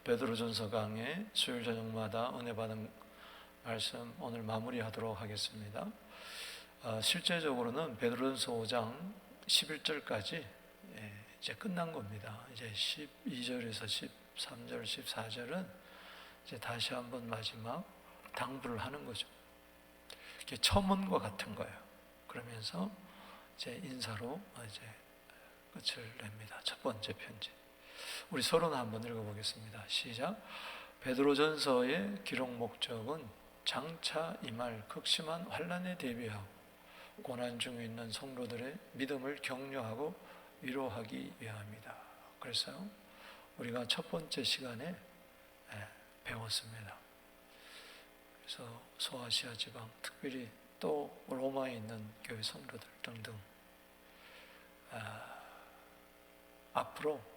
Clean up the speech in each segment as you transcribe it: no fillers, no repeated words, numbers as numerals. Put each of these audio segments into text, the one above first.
베드로전서 강의 수요일 저녁마다 은혜 받은 말씀 오늘 마무리하도록 하겠습니다. 실제적으로는 베드로전서 5장 11절까지 이제 끝난 겁니다. 이제 12절에서 13절, 14절은 이제 다시 한번 마지막 당부를 하는 거죠. 이게 첨언과 같은 거예요. 그러면서 이제 인사로 이제 끝을 냅니다. 첫 번째 편지. 우리 서론 한번 읽어보겠습니다. 시작. 베드로전서의 기록 목적은 장차 임할 극심한 환난에 대비하고 고난 중에 있는 성도들의 믿음을 격려하고 위로하기 위함이다. 그래서 우리가 첫 번째 시간에 배웠습니다. 그래서 소아시아 지방, 특별히 또 로마에 있는 교회 성도들 등등 앞으로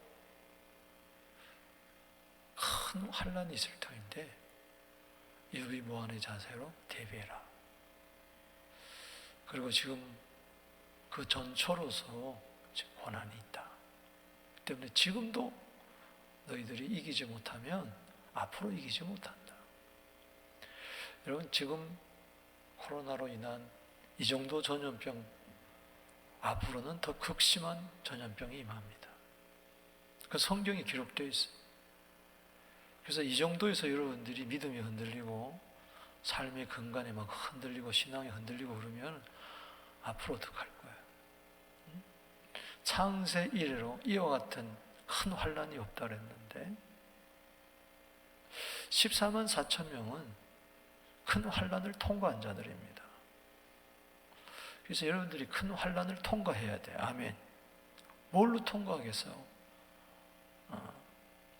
큰 환란이 있을 터인데 유비무환의 자세로 대비해라. 그리고 지금 그 전초로서 고난이 있다. 때문에 지금도 너희들이 이기지 못하면 앞으로 이기지 못한다. 여러분, 지금 코로나로 인한 이 정도 전염병, 앞으로는 더 극심한 전염병이 임합니다. 그 성경에 기록되어 있어요. 그래서 이 정도에서 여러분들이 믿음이 흔들리고 삶의 근간에 막 흔들리고 신앙이 흔들리고 그러면 앞으로 어떡할 거예요? 창세 이래로 이와 같은 큰 환란이 없다 그랬는데 14만 4천 명은 큰 환란을 통과한 자들입니다. 그래서 여러분들이 큰 환란을 통과해야 돼요. 아멘. 뭘로 통과하겠어요?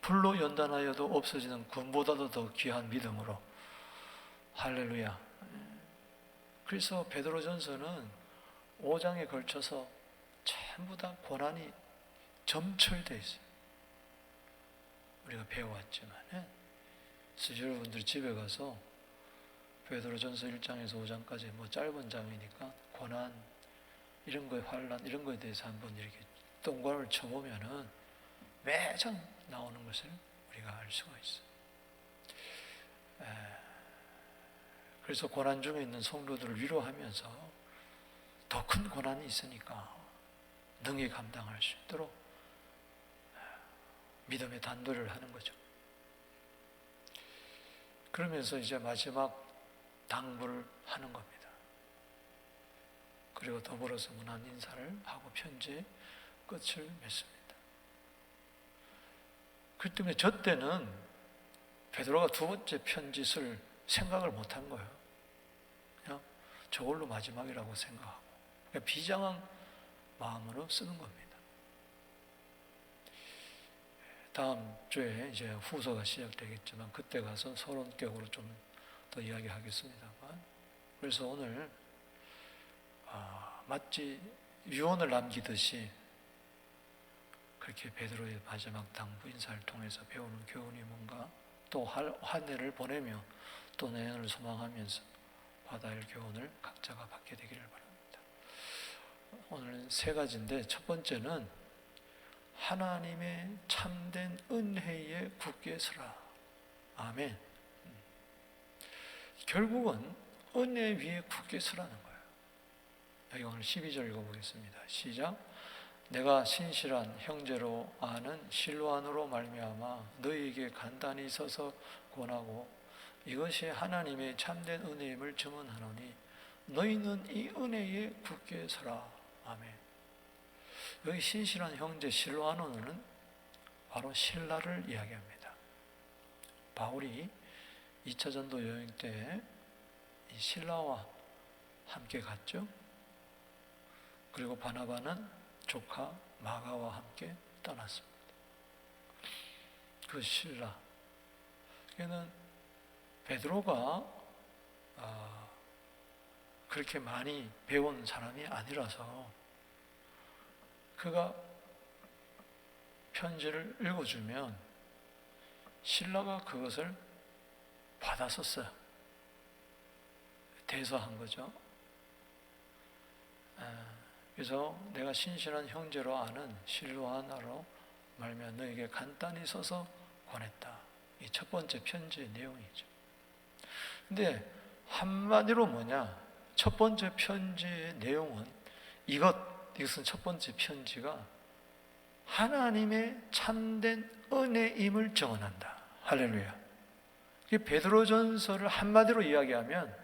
불로 연단하여도 없어지는 금보다도 더 귀한 믿음으로. 할렐루야. 그래서 베드로전서는 5장에 걸쳐서 전부 다 고난이 점철되어 있어요. 우리가 배워왔지만, 그래서 여러분들이 집에 가서 베드로전서 1장에서 5장까지 뭐 짧은 장이니까 고난, 이런 거에 환난, 이런 거에 대해서 한번 이렇게 동그라미를 쳐보면은 매장 나오는 것을 우리가 알 수가 있어요. 그래서 고난 중에 있는 성도들을 위로하면서 더 큰 고난이 있으니까 능히 감당할 수 있도록 믿음의 단도를 하는 거죠. 그러면서 이제 마지막 당부를 하는 겁니다. 그리고 더불어서 문안 인사를 하고 편지의 끝을 맺습니다. 그 때문에 저 때는 베드로가 두 번째 편지 쓸 생각을 못한 거예요. 그냥 저걸로 마지막이라고 생각하고 그냥 비장한 마음으로 쓰는 겁니다. 다음 주에 이제 후서가 시작되겠지만 그때 가서 서론격으로 좀 더 이야기하겠습니다만, 그래서 오늘 마치 유언을 남기듯이 그렇게 베드로의 마지막 당부 인사를 통해서 배우는 교훈이 뭔가, 또 한 해를 보내며 또 내년을 소망하면서 받아야 할 교훈을 각자가 받게 되기를 바랍니다. 오늘 세 가지인데, 첫 번째는 하나님의 참된 은혜에 굳게 서라. 아멘. 결국은 은혜 위에 굳게 서라는 거예요. 여기 오늘 12절 읽어보겠습니다. 시작. 내가 신실한 형제로 아는 실로안으로 말미암아 너희에게 간단히 서서 권하고 이것이 하나님의 참된 은혜임을 증언하노니 너희는 이 은혜에 굳게 서라. 아멘. 여기 신실한 형제 실로안으로는 바로 신라를 이야기합니다. 바울이 2차 전도 여행 때 이 신라와 함께 갔죠. 그리고 바나바는 조카 마가와 함께 떠났습니다. 그 신라, 그는 베드로가 그렇게 많이 배운 사람이 아니라서 그가 편지를 읽어주면 신라가 그것을 받았었어요. 대서한 거죠. 그래서 내가 신실한 형제로 아는 실로아나로 말미암아 너에게 간단히 써서 권했다. 이 첫 번째 편지의 내용이죠. 근데 한마디로 뭐냐? 첫 번째 편지의 내용은 이것은 첫 번째 편지가 하나님의 참된 은혜임을 증언한다. 할렐루야. 베드로전서를 한마디로 이야기하면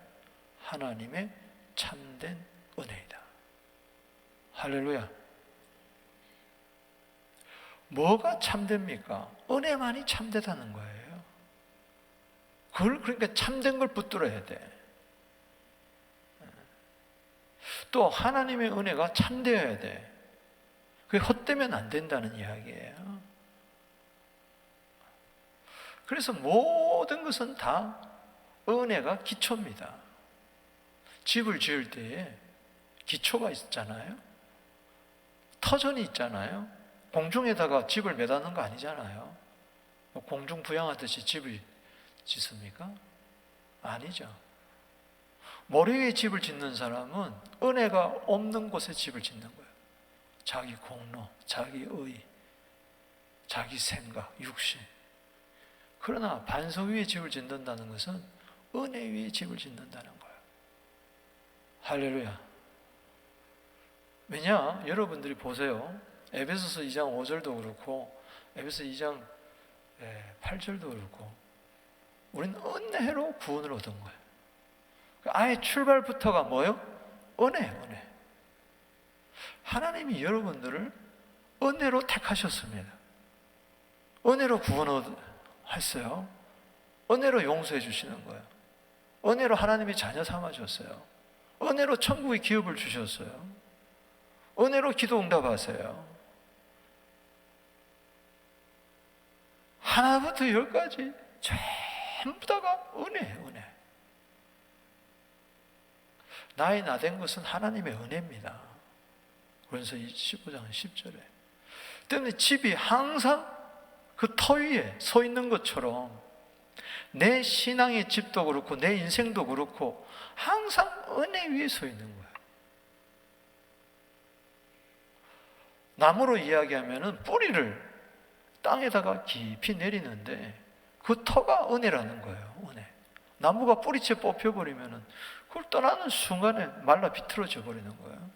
하나님의 참된 은혜이다. 할렐루야. 뭐가 참됩니까? 은혜만이 참되다는 거예요. 그러니까 참된 걸 붙들어야 돼. 또 하나님의 은혜가 참되어야 돼. 그게 헛되면 안 된다는 이야기예요. 그래서 모든 것은 다 은혜가 기초입니다. 집을 지을 때에 기초가 있잖아요. 터전이 있잖아요. 공중에다가 집을 매다는 거 아니잖아요. 공중 부양하듯이 집을 짓습니까? 아니죠. 모래 위에 집을 짓는 사람은 은혜가 없는 곳에 집을 짓는 거예요. 자기 공로, 자기 의, 자기 생각, 육신. 그러나 반석 위에 집을 짓는다는 것은 은혜 위에 집을 짓는다는 거예요. 할렐루야. 왜냐? 여러분들이 보세요. 에베소서 2장 5절도 그렇고 에베소서 2장 8절도 그렇고 우리는 은혜로 구원을 얻은 거예요. 아예 출발부터가 뭐예요? 은혜. 하나님이 여러분들을 은혜로 택하셨습니다. 은혜로 구원했어요. 은혜로 용서해 주시는 거예요. 은혜로 하나님이 자녀 삼아줬어요. 은혜로 천국의 기업을 주셨어요. 은혜로 기도 응답하세요. 하나부터 열까지 전부 다가 은혜. 나의 나된 것은 하나님의 은혜입니다. 그래서 15장 10절에 때문에 집이 항상 그 터 위에 서 있는 것처럼 내 신앙의 집도 그렇고 내 인생도 그렇고 항상 은혜 위에 서 있는 거예요. 나무로 이야기하면 뿌리를 땅에다가 깊이 내리는데 그 터가 은혜라는 거예요. 은혜. 나무가 뿌리채 뽑혀버리면 그걸 떠나는 순간에 말라 비틀어져 버리는 거예요.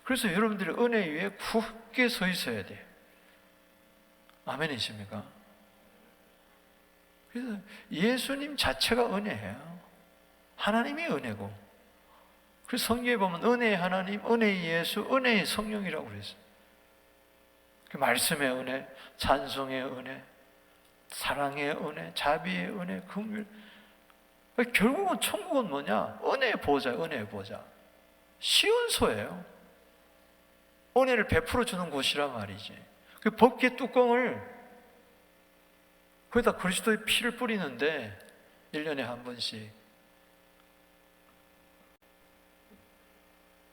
그래서 여러분들이 은혜 위에 굳게 서 있어야 돼요. 아멘이십니까? 그래서 예수님 자체가 은혜예요. 하나님이 은혜고. 그래서 성경에 보면 은혜의 하나님, 은혜의 예수, 은혜의 성령이라고 그랬어요. 그 말씀의 은혜, 찬송의 은혜, 사랑의 은혜, 자비의 은혜, 긍휼. 결국은 천국은 뭐냐? 은혜의 보좌, 은혜의 보좌. 시온소예요. 은혜를 베풀어 주는 곳이란 말이지. 그 법궤 뚜껑을 거기다 그리스도의 피를 뿌리는데 1년에 한 번씩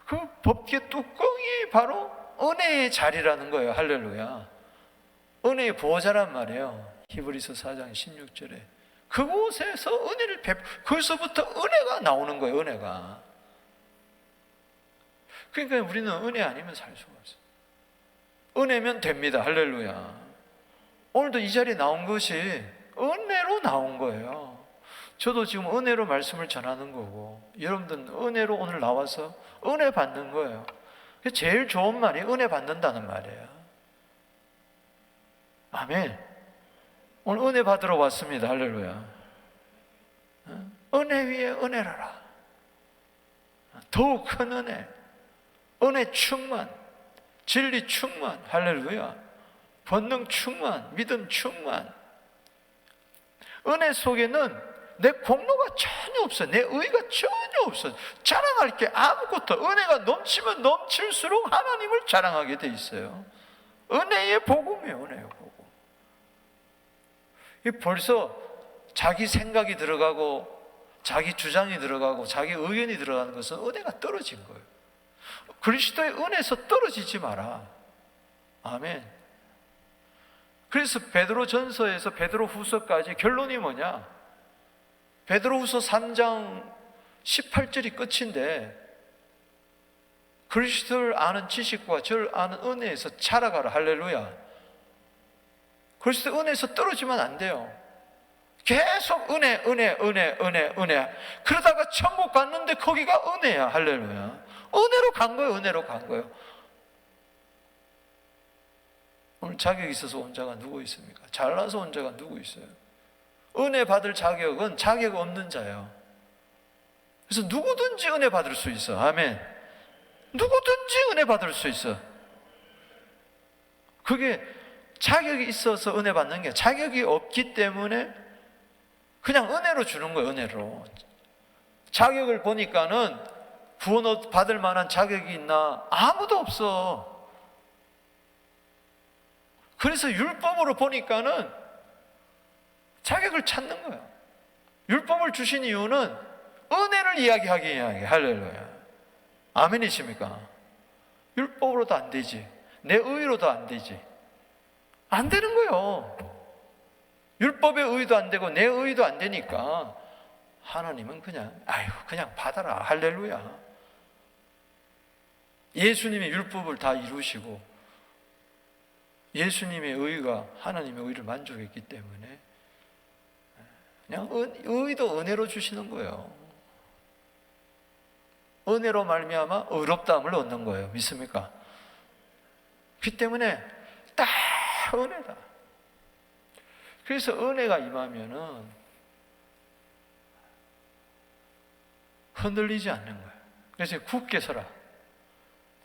그 법궤 뚜껑이 바로 은혜의 자리라는 거예요. 할렐루야. 은혜의 보호자란 말이에요. 히브리서 4장 16절에 그곳에서 은혜를 거기서부터 은혜가 나오는 거예요. 은혜가. 그러니까 우리는 은혜 아니면 살 수가 없어요. 은혜면 됩니다. 할렐루야. 오늘도 이 자리에 나온 것이 은혜로 나온 거예요. 저도 지금 은혜로 말씀을 전하는 거고 여러분들은 은혜로 오늘 나와서 은혜 받는 거예요. 제일 좋은 말이 은혜 받는다는 말이에요. 아멘. 오늘 은혜 받으러 왔습니다. 할렐루야. 은혜 위에 은혜라라. 더욱 큰 은혜. 은혜 충만. 진리 충만. 할렐루야. 본능 충만. 믿음 충만. 은혜 속에는 내 공로가 전혀 없어. 내 의가 전혀 없어. 자랑할 게 아무것도. 은혜가 넘치면 넘칠수록 하나님을 자랑하게 돼 있어요. 은혜의 복음이에요. 은혜의 복음. 벌써 자기 생각이 들어가고 자기 주장이 들어가고 자기 의견이 들어가는 것은 은혜가 떨어진 거예요. 그리스도의 은혜에서 떨어지지 마라. 아멘. 그래서 베드로전서에서 베드로후서까지 결론이 뭐냐? 베드로후서 3장 18절이 끝인데 그리스도를 아는 지식과 저를 아는 은혜에서 자라가라. 할렐루야. 그리스도 은혜에서 떨어지면 안 돼요. 계속 은혜. 그러다가 천국 갔는데 거기가 은혜야. 할렐루야. 은혜로 간 거예요. 은혜로 간 거예요. 오늘 자격이 있어서 온 자가 누구 있습니까? 잘나서 온 자가 누구 있어요? 은혜 받을 자격은 자격 없는 자예요. 그래서 누구든지 은혜 받을 수 있어. 아멘. 누구든지 은혜 받을 수 있어. 그게 자격이 있어서 은혜 받는 게, 자격이 없기 때문에 그냥 은혜로 주는 거예요. 은혜로. 자격을 보니까는 구원 받을 만한 자격이 있나? 아무도 없어. 그래서 율법으로 보니까는 자격을 찾는 거예요. 율법을 주신 이유는 은혜를 이야기하기 위해. 할렐루야. 아멘이십니까? 율법으로도 안 되지. 내 의로도 안 되지. 안 되는 거예요. 율법의 의도 안 되고 내 의도 안 되니까 하나님은 그냥 그냥 받아라. 할렐루야. 예수님의 율법을 다 이루시고 예수님의 의가 하나님의 의를 만족했기 때문에 그냥 의도 은혜로 주시는 거예요. 은혜로 말미암아 의롭다함을 얻는 거예요. 믿습니까? 그 때문에 딱 은혜다. 그래서 은혜가 임하면은 흔들리지 않는 거예요. 그래서 굳게 서라.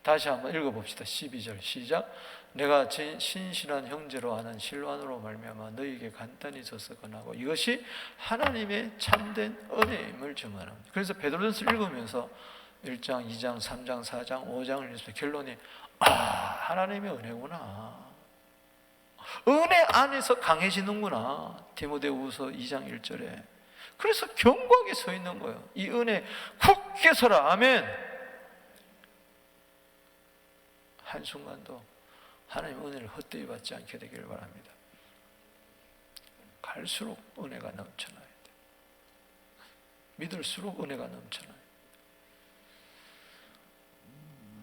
다시 한번 읽어봅시다. 12절 시작. 내가 신실한 형제로 아는 실완으로 말미암아 너희에게 간단히 서서건하고 이것이 하나님의 참된 은혜임을 증언합니다. 그래서 베드로전서 읽으면서 1장, 2장, 3장, 4장, 5장을 읽으면서 결론이 하나님의 은혜구나. 은혜 안에서 강해지는구나. 디모데후서 2장 1절에. 그래서 견고하게 서 있는 거예요. 이 은혜 굳게 서라. 아멘. 한순간도 하나님의 은혜를 헛되이 받지 않게 되기를 바랍니다. 갈수록 은혜가 넘쳐나야 돼. 믿을수록 은혜가 넘쳐나요.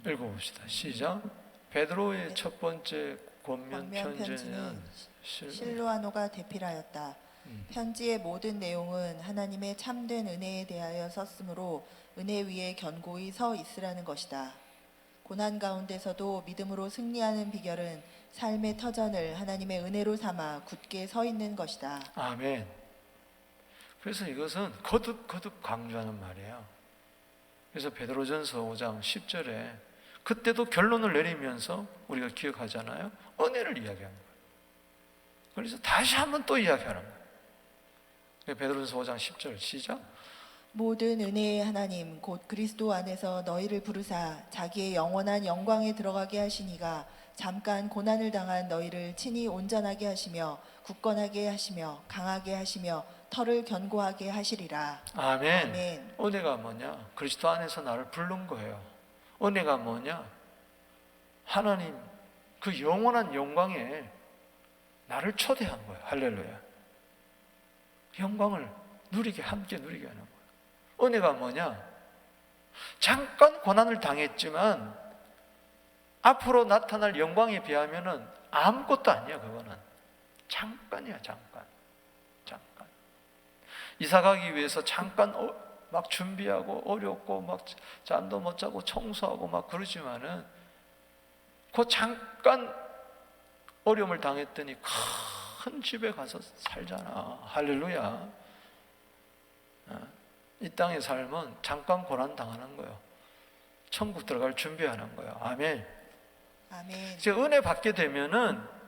읽어봅시다. 시작. 베드로의 첫 번째 권면 편지는 실루아노가 대필하였다. 편지의 모든 내용은 하나님의 참된 은혜에 대하여 썼으므로 은혜 위에 견고히 서 있으라는 것이다. 고난 가운데서도 믿음으로 승리하는 비결은 삶의 터전을 하나님의 은혜로 삼아 굳게 서 있는 것이다. 아멘. 그래서 이것은 거듭 강조하는 말이에요. 그래서 베드로전서 5장 10절에 그때도 결론을 내리면서 우리가 기억하잖아요. 은혜를 이야기하는 거예요. 그래서 다시 한번 또 이야기하는 거예요. 베드로전서 5장 10절 시작. 모든 은혜의 하나님 곧 그리스도 안에서 너희를 부르사 자기의 영원한 영광에 들어가게 하시니가 잠깐 고난을 당한 너희를 친히 온전하게 하시며 굳건하게 하시며 강하게 하시며 털을 견고하게 하시리라. 아멘. 아멘. 은혜가 뭐냐? 그리스도 안에서 나를 부른 거예요. 은혜가 뭐냐? 하나님 그 영원한 영광에 나를 초대한 거예요. 할렐루야. 영광을 함께 누리게 하는 거예요. 은혜가 뭐냐? 잠깐 고난을 당했지만 앞으로 나타날 영광에 비하면은 아무것도 아니야. 그거는 잠깐이야. 잠깐. 이사 가기 위해서 잠깐 막 준비하고 어렵고 막 잠도 못 자고 청소하고 막 그러지만은 그 잠깐 어려움을 당했더니 큰 집에 가서 살잖아. 할렐루야. 이 땅의 삶은 잠깐 고난 당하는 거예요. 천국 들어갈 준비하는 거예요. 아멘. 아멘. 이제 은혜 받게 되면은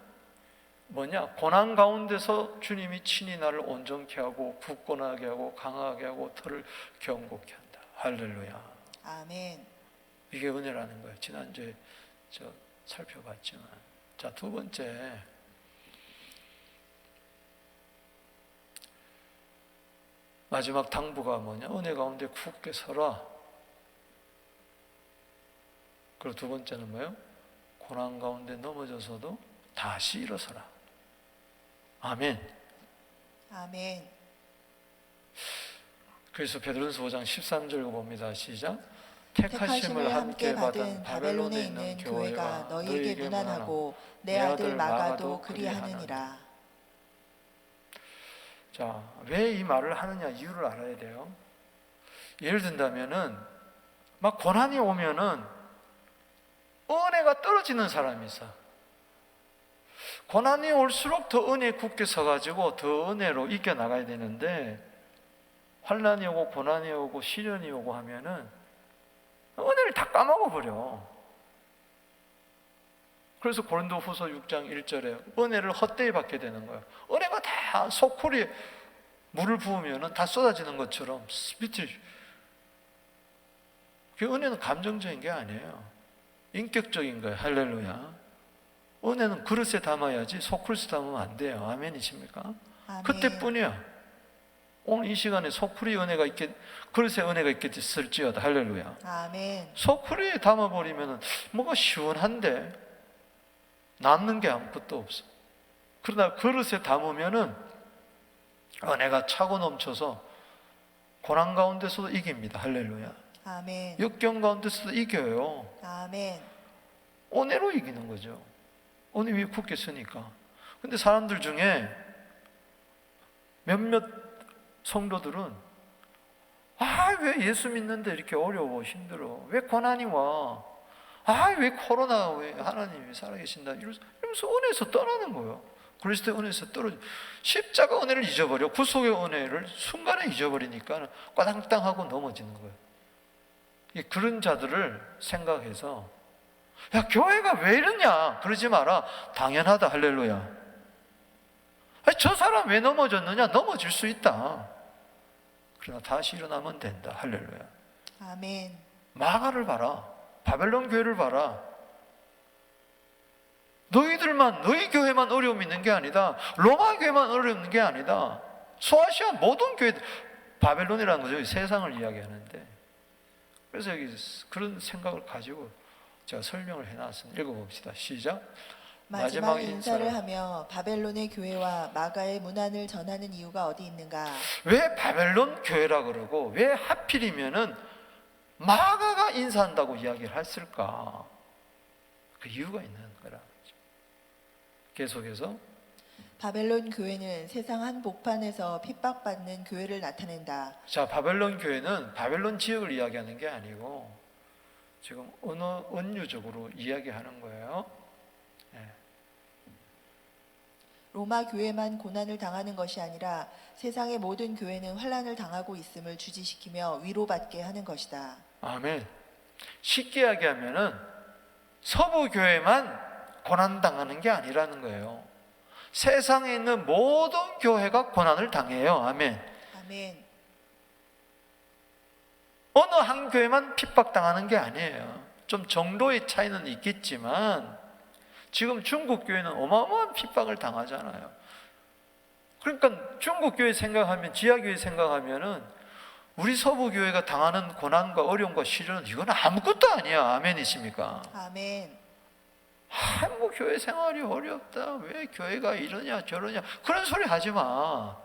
뭐냐? 고난 가운데서 주님이 친히 나를 온전케 하고 굳건하게 하고 강하게 하고 털을 견고케 한다. 할렐루야. 아멘. 이게 은혜라는 거예요. 지난주에 살펴봤지만. 자, 두 번째. 마지막 당부가 뭐냐? 은혜 가운데 굳게 서라. 그리고 두 번째는 뭐예요? 고난 가운데 넘어져서도 다시 일어서라. 아멘. 아멘. 그래서 베드로전서 5장 13절 봅니다. 시작. 택하심을 함께 받은 바벨론에 있는 교회가 너희에게 문안하고 내 아들 마가도 그리하느니라. 자, 왜 이 말을 하느냐 이유를 알아야 돼요. 예를 든다면은 막 고난이 오면은 은혜가 떨어지는 사람이 있어. 고난이 올수록 더 은혜에 굳게 서가지고 더 은혜로 이겨나가야 되는데, 환난이 오고 고난이 오고 시련이 오고 하면은 은혜를 다 까먹어버려. 그래서 고린도후서 6장 1절에 은혜를 헛되이 받게 되는 거예요. 은혜가 다 소쿠리에 물을 부으면 다 쏟아지는 것처럼 스피릿. 그 은혜는 감정적인 게 아니에요. 인격적인 거예요. 할렐루야. 은혜는 그릇에 담아야지 소쿠리에 담으면 안 돼요. 아멘이십니까? 아멘. 그때뿐이야. 오늘 이 시간에 소쿠리 은혜가 있겠, 그릇에 은혜가 있겠을지어다. 할렐루야. 아멘. 소쿠리에 담아버리면 뭐가 시원한데 남는 게 아무것도 없어. 그러나 그릇에 담으면은 은혜가 차고 넘쳐서 고난 가운데서도 이깁니다. 할렐루야. 아멘. 역경 가운데서도 이겨요. 아멘. 은혜로 이기는 거죠. 은혜 위에 굳게 서니까. 근데 사람들 중에 몇몇 성도들은 왜 예수 믿는데 이렇게 어려워 힘들어, 왜 고난이 와, 왜 코로나, 왜 하나님이 살아계신다 이러면서 은혜에서 떠나는 거예요. 그리스도의 은혜에서 떨어져. 십자가 은혜를 잊어버려. 구속의 은혜를 순간에 잊어버리니까 꽈당땅하고 넘어지는 거예요. 그런 자들을 생각해서 야, 교회가 왜 이러냐 그러지 마라. 당연하다. 할렐루야. 저 사람 왜 넘어졌느냐? 넘어질 수 있다. 그러나 다시 일어나면 된다. 할렐루야. 아멘. 마가를 봐라. 바벨론 교회를 봐라. 너희들만, 너희 교회만 어려움이 있는 게 아니다. 로마 교회만 어려움이 있는 게 아니다. 소아시아 모든 교회, 바벨론이라는 거죠. 세상을 이야기하는데. 그래서 여기 그런 생각을 가지고 제가 설명을 해놨습니다. 읽어봅시다. 시작. 마지막 인사를 하며 바벨론의 교회와 마가의 문안을 전하는 이유가 어디 있는가? 왜 바벨론 교회라 그러고 왜 하필이면은 마가가 인사한다고 이야기를 했을까? 그 이유가 있는 거라. 계속해서 바벨론 교회는 세상 한복판에서 핍박받는 교회를 나타낸다. 자, 바벨론 교회는 바벨론 지역을 이야기하는 게 아니고 지금 은유적으로 이야기하는 거예요. 로마 교회만 고난을 당하는 것이 아니라 세상의 모든 교회는 환난을 당하고 있음을 주지시키며 위로받게 하는 것이다. 아멘. 쉽게 이야기하면은 서부 교회만 고난 당하는 게 아니라는 거예요. 세상에 있는 모든 교회가 고난을 당해요. 아멘. 아멘. 어느 한 교회만 핍박당하는 게 아니에요. 좀 정도의 차이는 있겠지만 지금 중국 교회는 어마어마한 핍박을 당하잖아요. 그러니까 중국 교회 생각하면, 지하 교회 생각하면은 우리 서부 교회가 당하는 고난과 어려움과 시련은 이건 아무것도 아니야. 아멘이십니까? 아멘. 뭐 교회 생활이 어렵다, 왜 교회가 이러냐 저러냐 그런 소리 하지 마.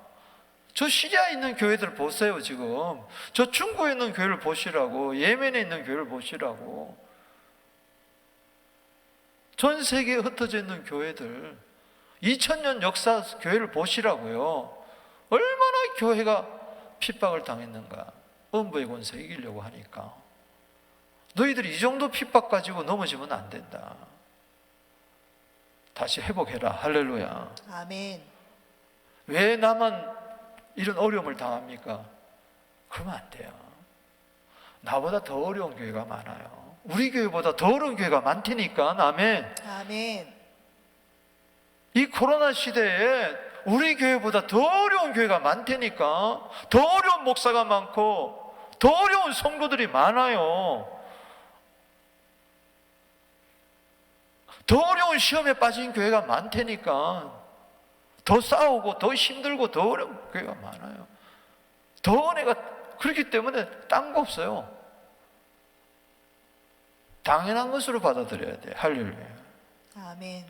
저 시리아에 있는 교회들 보세요. 지금 저 중국에 있는 교회를 보시라고, 예멘에 있는 교회를 보시라고, 전 세계에 흩어져 있는 교회들 2000년 역사 교회를 보시라고요. 얼마나 교회가 핍박을 당했는가. 음부의 권세 이기려고 하니까. 너희들이 이 정도 핍박 가지고 넘어지면 안 된다. 다시 회복해라. 할렐루야. 아멘. 왜 나만 이런 어려움을 당합니까? 그러면 안 돼요. 나보다 더 어려운 교회가 많아요. 우리 교회보다 더 어려운 교회가 많다니까. 아멘. 아멘. 이 코로나 시대에 우리 교회보다 더 어려운 교회가 많다니까. 더 어려운 목사가 많고 더 어려운 성도들이 많아요. 더 어려운 시험에 빠진 교회가 많다니까. 더 싸우고 더 힘들고 더 어려운 교회가 많아요. 더 은혜가 그렇기 때문에 딴 거 없어요. 당연한 것으로 받아들여야 돼. 할렐루야. 아멘.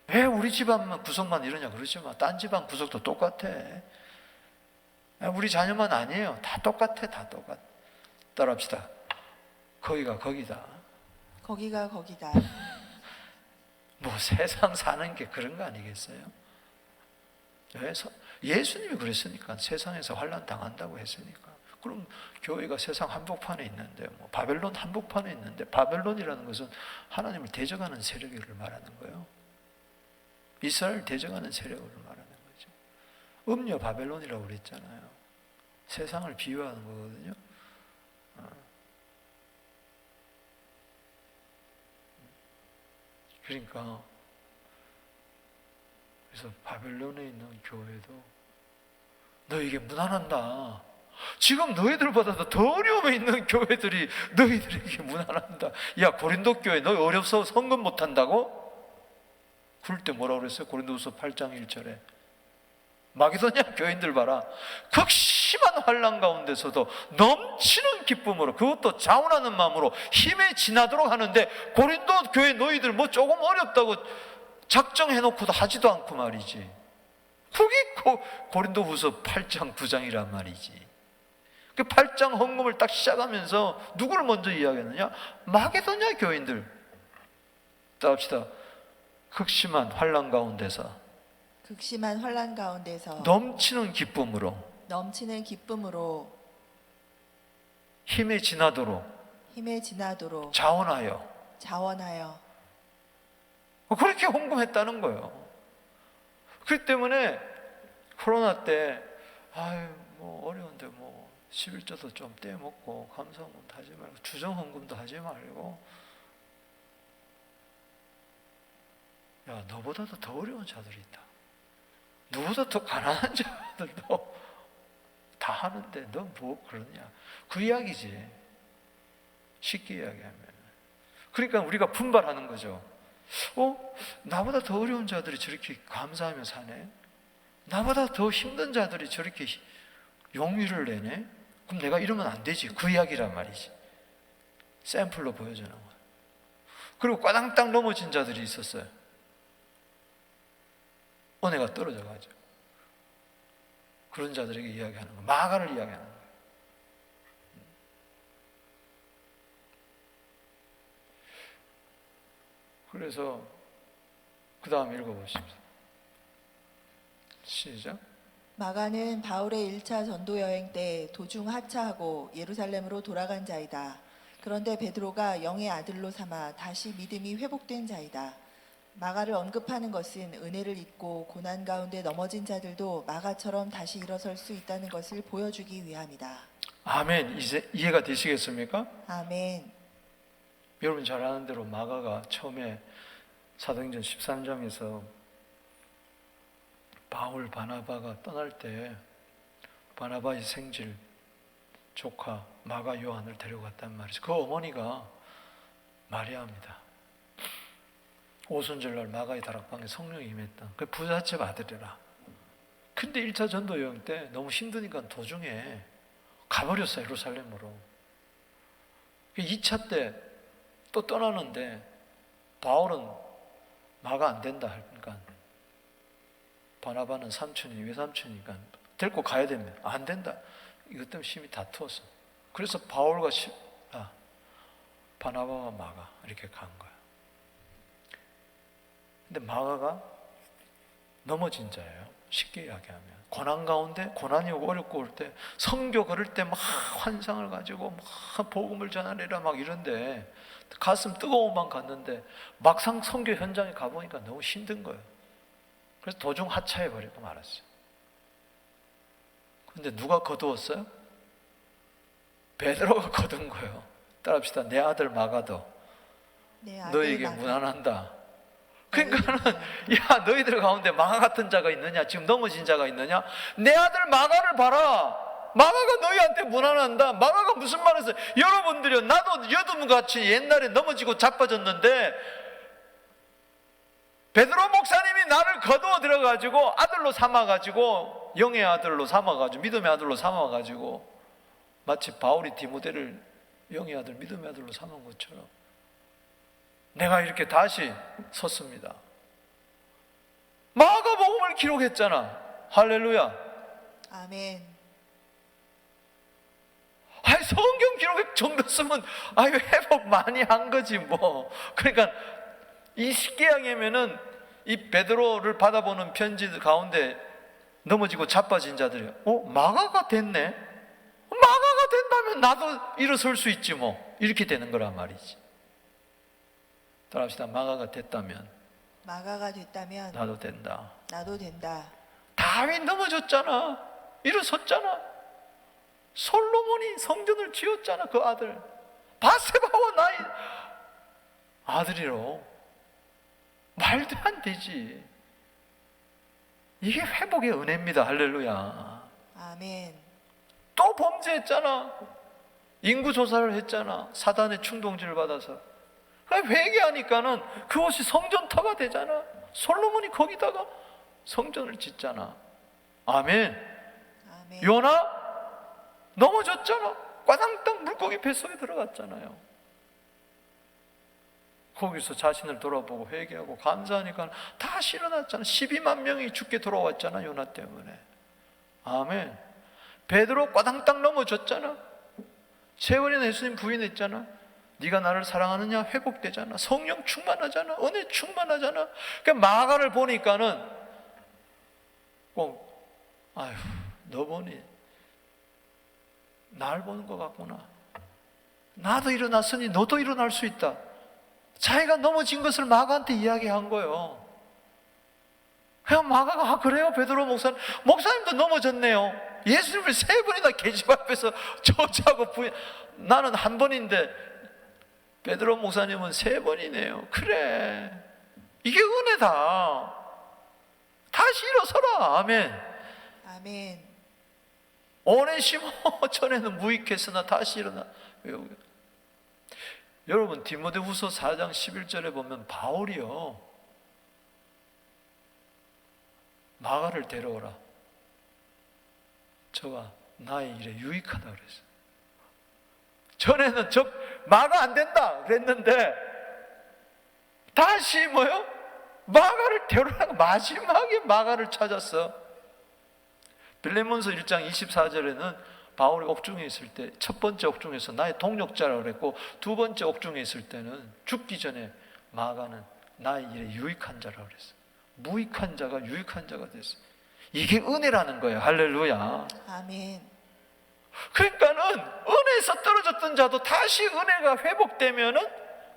왜 우리 집안 구속만 이러냐 그러지 마. 딴 집안 구속도 똑같아. 우리 자녀만 아니에요. 다 똑같아. 다 똑같아. 따라합시다. 거기가 거기다. 거기가 거기다. 뭐 세상 사는 게 그런 거 아니겠어요? 예수님이 그랬으니까. 세상에서 환난 당한다고 했으니까. 그럼 교회가 세상 한복판에 있는데, 뭐 바벨론 한복판에 있는데, 바벨론이라는 것은 하나님을 대적하는 세력을 말하는 거예요. 이스라엘 대적하는 세력을 말하는 거죠. 음녀 바벨론이라고 그랬잖아요. 세상을 비유하는 거거든요. 그러니까 그래서 바벨론에 있는 교회도 너에게 무난한다. 지금 너희들보다도 더 어려움에 있는 교회들이 너희들에게 무난한다. 야, 고린도 교회 너 어려서 성금 못한다고? 그럴 때 뭐라고 그랬어요? 고린도후서 8장 1절에 마게도냐 교인들 봐라, 극심한 환난 가운데서도 넘치는 기쁨으로, 그것도 자원하는 마음으로 힘에 지나도록 하는데, 고린도 교회 너희들 뭐 조금 어렵다고 작정해놓고도 하지도 않고 말이지. 그게 고린도후서 8장 9장이란 말이지. 그 8장 헌금을 딱 시작하면서 누구를 먼저 이야기했느냐? 마게도냐 교인들. 따합시다. 극심한 환난 가운데서 넘치는 기쁨으로 힘에 지나도록 자원하여 그렇게 헌금했다는 거예요. 그렇기 때문에 코로나 때 뭐 어려운데 뭐 11조도 좀 떼먹고 감사헌금도 하지 말고 주정헌금도 하지 말고, 야, 너보다도 더 어려운 자들이 있다. 누구보다 더 가난한 자들도 다 하는데 너 뭐 그러냐. 그 이야기지. 쉽게 이야기하면. 그러니까 우리가 분발하는 거죠. 나보다 더 어려운 자들이 저렇게 감사하며 사네. 나보다 더 힘든 자들이 저렇게 용의를 내네. 그럼 내가 이러면 안 되지. 그 이야기란 말이지. 샘플로 보여주는 거야. 그리고 꽈당땅 넘어진 자들이 있었어요. 은혜가 떨어져가지고. 그런 자들에게 이야기하는 거예요. 마가를 이야기하는 거예요. 그래서 그 다음 읽어보십시오. 시작. 마가는 바울의 1차 전도 여행 때 도중 하차하고 예루살렘으로 돌아간 자이다. 그런데 베드로가 영의 아들로 삼아 다시 믿음이 회복된 자이다. 마가를 언급하는 것은 은혜를 잊고 고난 가운데 넘어진 자들도 마가처럼 다시 일어설 수 있다는 것을 보여주기 위함이다. 아멘. 이제 이해가 되시겠습니까? 아멘. 여러분 잘 아는 대로 마가가 처음에 사도행전 13장에서 바울 바나바가 떠날 때 바나바의 생질 조카 마가 요한을 데려갔단 말이죠. 그 어머니가 마리아입니다. 오순절날 마가의 다락방에 성령이 임했던 그 부잣집 아들이라. 근데 1차 전도 여행 때 너무 힘드니까 도중에 가버렸어요. 예루살렘으로. 2차 때 또 떠나는데 바울은 마가 안 된다 하니까 바나바는 삼촌이 외삼촌이니까 데리고 가야 되면 안 된다. 이것 때문에 심히 다투었어. 그래서 바울과 바나바와 마가 이렇게 간 거야. 근데 마가가 넘어진 자예요. 쉽게 이야기하면 고난 가운데, 고난이 오고 어렵고 올 때 선교 걸을 때 막 환상을 가지고 막 복음을 전하리라 막 이런데 가슴 뜨거움만 갔는데 막상 선교 현장에 가보니까 너무 힘든 거예요. 그래서 도중 하차해버리고 말았어요. 근데 누가 거두었어요? 베드로가 거둔 거예요. 따라합시다. 내 아들 마가도 너에게 무난한다. 그러니까는 야, 너희들 가운데 마가 같은 자가 있느냐? 지금 넘어진 자가 있느냐? 내 아들 마가를 봐라. 마가가 너희한테 무난한다. 마가가 무슨 말을 했어요? 여러분들이요, 나도 여두문같이 옛날에 넘어지고 자빠졌는데 베드로 목사님이 나를 거두어 들어가지고 아들로 삼아가지고, 영의 아들로 삼아가지고, 믿음의 아들로 삼아가지고, 마치 바울이 디모데를 영의 아들, 믿음의 아들로 삼은 것처럼 내가 이렇게 다시 섰습니다. 마가복음을 기록했잖아. 할렐루야. 아멘. 성경 기록 정도 쓰면 회복 많이 한 거지 뭐. 그러니까 이 쉽게 이야기하면은 이 베드로를 받아보는 편지 가운데 넘어지고 자빠진 자들이 마가가 됐네? 마가가 된다면 나도 일어설 수 있지 뭐. 이렇게 되는 거란 말이지. 따라합시다. 마가가 됐다면 마가가 됐다면 나도 된다. 나도 된다. 다윗 넘어졌잖아. 일어섰잖아. 솔로몬이 성전을 지었잖아. 그 아들 바세바와 나의 아들이로. 말도 안 되지. 이게 회복의 은혜입니다. 할렐루야. 아멘. 또 범죄했잖아. 인구조사를 했잖아. 사단의 충동질을 받아서. 회개하니까는 그것이 성전터가 되잖아. 솔로몬이 거기다가 성전을 짓잖아. 아멘. 아멘. 요나 넘어졌잖아. 과당땅 물고기 뱃속에 들어갔잖아요. 거기서 자신을 돌아보고 회개하고 감사하니까 다시 일어났잖아. 12만 명이 죽게 돌아왔잖아. 요나 때문에. 아멘. 베드로 과당땅 넘어졌잖아. 세 번이나 예수님 부인했잖아. 네가 나를 사랑하느냐? 회복되잖아. 성령 충만하잖아. 은혜 충만하잖아. 그러니까 마가를 보니까는 꼭 아휴, 너 보니 날 보는 것 같구나. 나도 일어났으니 너도 일어날 수 있다. 자기가 넘어진 것을 마가한테 이야기한 거예요. 그냥 마가가 그래요? 베드로 목사님도 넘어졌네요. 예수님을 세 번이나 계집 앞에서 저주하고 부인. 나는 한 번인데 베드로 목사님은 세 번이네요. 그래, 이게 은혜다. 다시 일어서라. 아멘. 아멘. 오네시모 전에는 무익했으나 다시 일어나. 여러분 디모데후서 4장 11절에 보면 바울이요, 마가를 데려오라. 저가 나의 일에 유익하다 그랬어요. 전에는 마가 안 된다 그랬는데 다시 뭐요? 마가를 데려오라고. 마지막에 마가를 찾았어. 빌레몬서 1장 24절에는 바울이 옥중에 있을 때 첫 번째 옥중에서 나의 동력자라고 그랬고, 두 번째 옥중에 있을 때는 죽기 전에 마가는 나의 일에 유익한 자라고 그랬어. 무익한 자가 유익한 자가 됐어. 이게 은혜라는 거예요. 할렐루야. 아멘. 그러니까는 은혜에서 떨어졌던 자도 다시 은혜가 회복되면은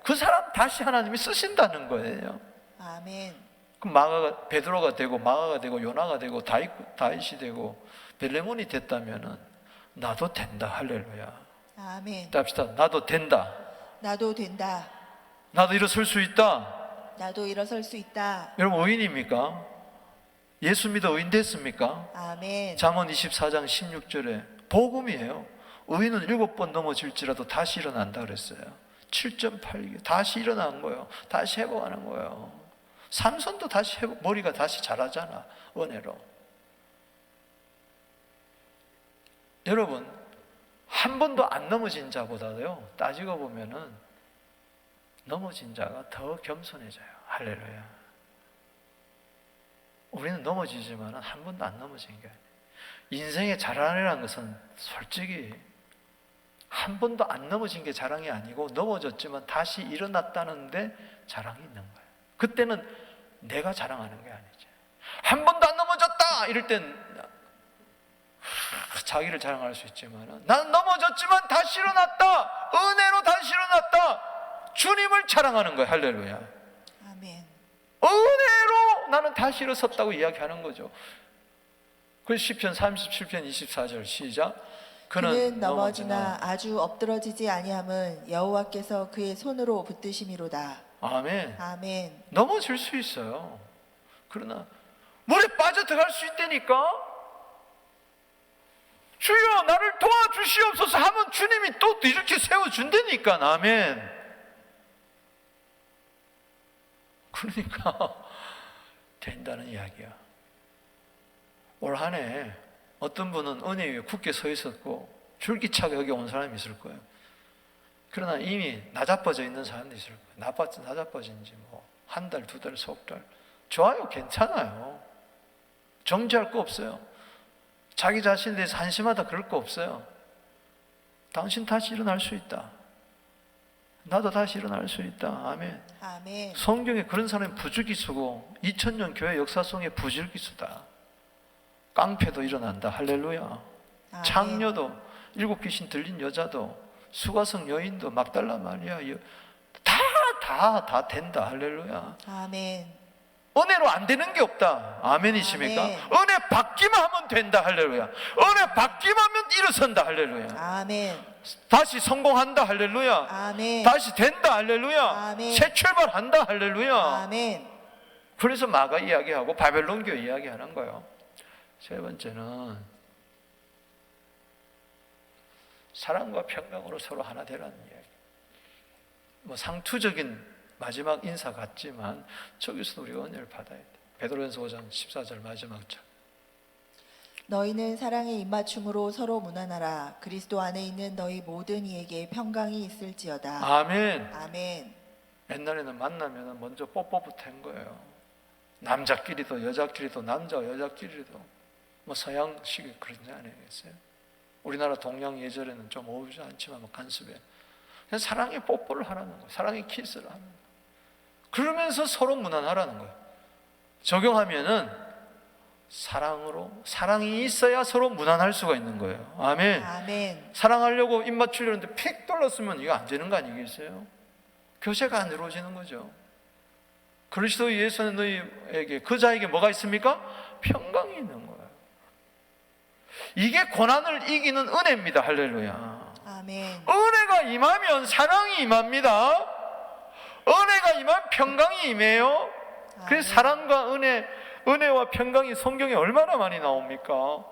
그 사람 다시 하나님이 쓰신다는 거예요. 아멘. 그럼 마가가 베드로가 되고 마가가 되고 요나가 되고 다윗이 되고 벨레몬이 됐다면은 나도 된다. 할렐루야. 아멘. 합시다. 나도 된다. 나도 된다. 나도 일어설 수 있다. 나도 일어설 수 있다. 여러분 의인입니까? 예수 믿어 의인 됐습니까? 아멘. 잠언 24장 16절에 복음이에요. 의인은 7번 넘어질지라도 다시 일어난다 그랬어요. 7.8개 다시 일어난 거예요. 다시 회복하는 거예요. 삼손도 다시 회복, 머리가 다시 자라잖아. 은혜로. 여러분 한 번도 안 넘어진 자보다도요, 따지고 보면은 넘어진 자가 더 겸손해져요. 할렐루야. 우리는 넘어지지만 한 번도 안 넘어진 게 아니에요. 인생의 자랑이라는 것은 솔직히 한 번도 안 넘어진 게 자랑이 아니고, 넘어졌지만 다시 일어났다는데 자랑이 있는 거예요. 그때는 내가 자랑하는 게 아니지. 한 번도 안 넘어졌다 이럴 땐 자기를 자랑할 수 있지만, 나는 넘어졌지만 다시 일어났다, 은혜로 다시 일어났다, 주님을 자랑하는 거예요. 할렐루야. 아멘. 은혜로 나는 다시 일어섰다고 이야기하는 거죠. 그 시편 37편 24절 시작. 그는 넘어지나 아주 엎드러지지 아니함은 여호와께서 그의 손으로 붙드심이로다. 아멘. 아멘. 넘어질 수 있어요. 그러나 물에 빠져 들어갈 수 있다니까. 주여 나를 도와주시옵소서 하면 주님이 또 이렇게 세워준다니까. 아멘. 그러니까 된다는 이야기야. 올 한 해 어떤 분은 은혜 위에 굳게 서 있었고 줄기차게 여기 온 사람이 있을 거예요. 그러나 이미 나자빠져 있는 사람도 있을 거예요. 나자빠진 지 뭐 한 달, 두 달, 석 달. 좋아요. 괜찮아요. 정죄할 거 없어요. 자기 자신에 대해서 한심하다 그럴 거 없어요. 당신 다시 일어날 수 있다. 나도 다시 일어날 수 있다. 아멘. 깡패도 일어난다. 할렐루야. 아멘. 창녀도, 7 귀신 들린 여자도, 수가성 여인도, 막달라 마리아, 다 된다. 할렐루야. 아멘. 은혜로 안 되는 게 없다. 아멘이십니까? 아멘. 은혜 받기만 하면 된다. 할렐루야. 은혜 받기만 하면 일어선다. 할렐루야. 아멘. 다시 성공한다. 할렐루야. 아멘. 다시 된다. 할렐루야. 아멘. 새 출발한다. 할렐루야. 아멘. 그래서 마가 이야기하고 바벨론 교회 이야기하는 거예요. 세 번째는 사랑과 평강으로 서로 하나 되라는 이야기. 뭐 상투적인 마지막 인사 같지만 저기서도 우리가 은혜를 받아야 돼. 베드로전서 5장 14절 마지막 절. 너희는 사랑의 입맞춤으로 서로 무난하라. 그리스도 안에 있는 너희 모든 이에게 평강이 있을지어다. 아멘. 아멘. 옛날에는 만나면 먼저 뽀뽀부터 한 거예요. 남자끼리도 여자끼리도 남자와 여자끼리도 뭐 서양식이 그런지 아니겠어요? 우리나라 동양 예절에는 좀 어울리지 않지만 뭐 간섭에 그냥 사랑의 뽀뽀를 하라는 거예요. 사랑의 키스를 하는 거예요. 그러면서 서로 무난하라는 거예요. 적용하면은 사랑이 있어야 서로 무난할 수가 있는 거예요. 아멘. 아멘. 사랑하려고 입 맞추려는데 픽 돌렸으면 이거 안 되는 거 아니겠어요? 교제가 안 이루어지는 거죠. 그리스도 예수는 너희에게 그 자에게 뭐가 있습니까? 평강이 있는 거예요. 이게 고난을 이기는 은혜입니다. 할렐루야. 아멘. 은혜가 임하면 사랑이 임합니다. 은혜가 임하면 평강이 임해요. 그래서 사랑과 은혜와 평강이 성경에 얼마나 많이 나옵니까?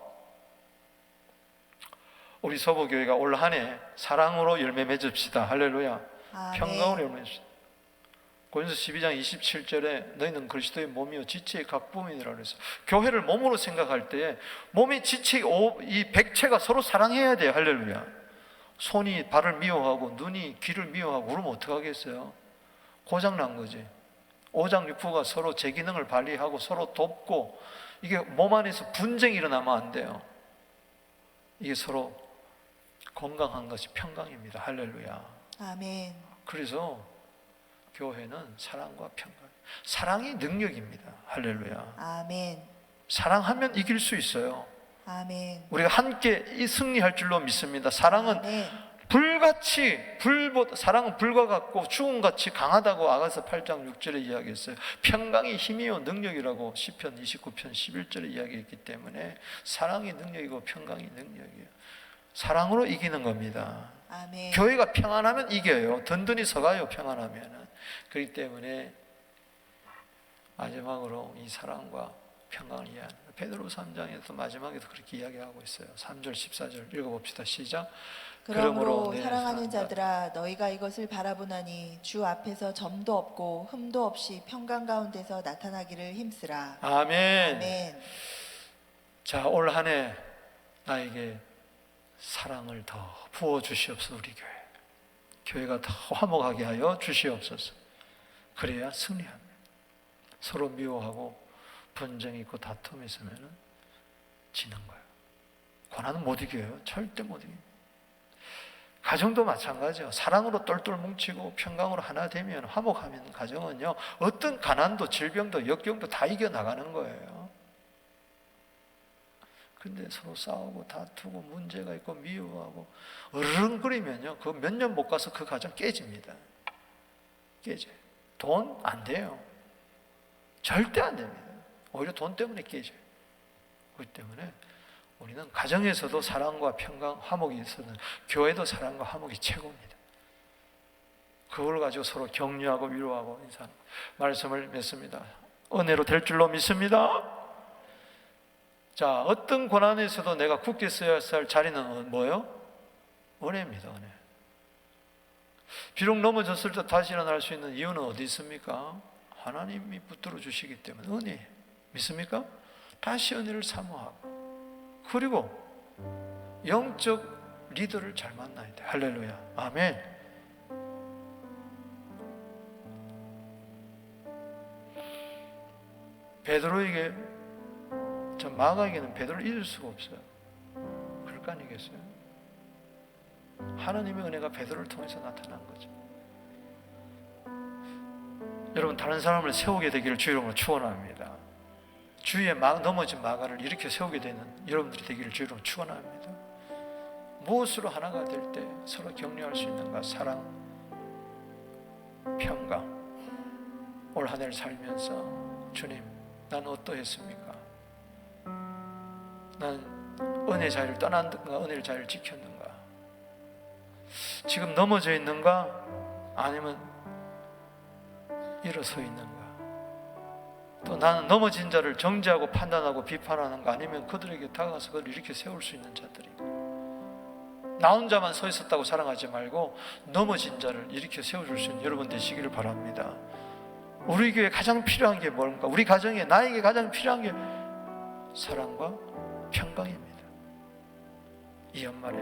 우리 서부교회가 올 한 해 사랑으로 열매 맺읍시다. 할렐루야. 아멘. 평강으로 열매 맺읍시다. 고린도서 12장 27절에 너희는 그리스도의 몸이요 지체의 각 부분이라 그래서 교회를 몸으로 생각할 때 몸의 지체 이 백체가 서로 사랑해야 돼요. 할렐루야. 손이 발을 미워하고 눈이 귀를 미워하고 그러면 어떡하겠어요? 고장난 거지. 오장육부가 서로 제 기능을 발휘하고 서로 돕고 이게 몸 안에서 분쟁이 일어나면 안 돼요. 이게 서로 건강한 것이 평강입니다. 할렐루야. 아멘. 그래서 교회는 사랑과 평강, 사랑이 능력입니다. 할렐루야. 아멘. 사랑하면 이길 수 있어요. 아멘. 우리가 함께 승리할 줄로 믿습니다. 사랑은 아멘. 사랑은 불과 같고 죽음같이 강하다고 아가서 8장 6절에 이야기했어요. 평강이 힘이요 능력이라고 시편 29편 11절에 이야기했기 때문에 사랑이 능력이고 평강이 능력이에요. 사랑으로 이기는 겁니다. 아멘. 교회가 평안하면 이겨요. 든든히 서가요. 평안하면. 그렇기 때문에 마지막으로 이 사랑과 평강을 이해하는 베드로 3장에서 마지막에도 그렇게 이야기하고 있어요. 3절 14절 읽어봅시다. 시작. 그러므로 내 사랑하는 사랑과 자들아 너희가 이것을 바라보나니 주 앞에서 점도 없고 흠도 없이 평강 가운데서 나타나기를 힘쓰라. 아멘. 아멘. 자, 올 한 해 나에게 사랑을 더 부어 주시옵소서. 우리 교회가 더 화목하게 하여 주시옵소서. 그래야 승리합니다. 서로 미워하고 분쟁이 있고 다툼이 있으면 지는 거예요. 고난은 못 이겨요. 절대 못 이겨요. 가정도 마찬가지예요. 사랑으로 똘똘 뭉치고 평강으로 하나 되면 화목하면 가정은요 어떤 가난도 질병도 역경도 다 이겨나가는 거예요. 근데 서로 싸우고 다투고 문제가 있고 미워하고 으르렁거리면요 그 몇 년 못 가서 그 가정 깨집니다. 깨져요. 돈 안 돼요. 절대 안 됩니다. 오히려 돈 때문에 깨져요. 그렇기 때문에 우리는 가정에서도 사랑과 평강, 화목이 있어는 교회도 사랑과 화목이 최고입니다. 그걸 가지고 서로 격려하고 위로하고 인사하는 말씀을 맺습니다. 은혜로 될 줄로 믿습니다. 자, 어떤 고난에서도 내가 굳게 서야 할 자리는 뭐예요? 은혜입니다. 은혜. 비록 넘어졌을 때 다시 일어날 수 있는 이유는 어디 있습니까? 하나님이 붙들어 주시기 때문에 은혜. 믿습니까? 다시 은혜를 사모하고 그리고 영적 리더를 잘 만나야 돼. 할렐루야. 아멘. 베드로에게 전 마가에게는 베드로를 잊을 수가 없어요. 그럴 거 아니겠어요? 하나님의 은혜가 베드로를 통해서 나타난 거죠. 여러분 다른 사람을 세우게 되기를 주의 이름으로 축원합니다. 주위에 넘어진 마가를 일으켜 세우게 되는 여러분들이 되기를 주로 축원합니다. 무엇으로 하나가 될 때 서로 격려할 수 있는가? 사랑, 평강. 올 한 해를 살면서 주님, 난 어떠했습니까? 난 은혜 자리를 떠났는가? 은혜의 자리를 지켰는가? 지금 넘어져 있는가? 아니면 일어서 있는가? 또 나는 넘어진 자를 정죄하고 판단하고 비판하는가? 아니면 그들에게 다가가서 그들을 일으켜 세울 수 있는 자들인가? 나 혼자만 서 있었다고 사랑하지 말고 넘어진 자를 일으켜 세워줄 수 있는 여러분 되시기를 바랍니다. 우리 교회에 가장 필요한 게 뭔가? 우리 가정에 나에게 가장 필요한 게 사랑과 평강입니다. 이 연말에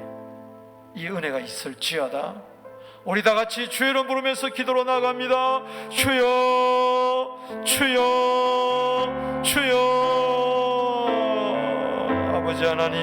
이 은혜가 있을지어다. 우리 다 같이 주의 이름 부르면서 기도로 나갑니다. 주여, 주여, 주여. 아버지 하나님,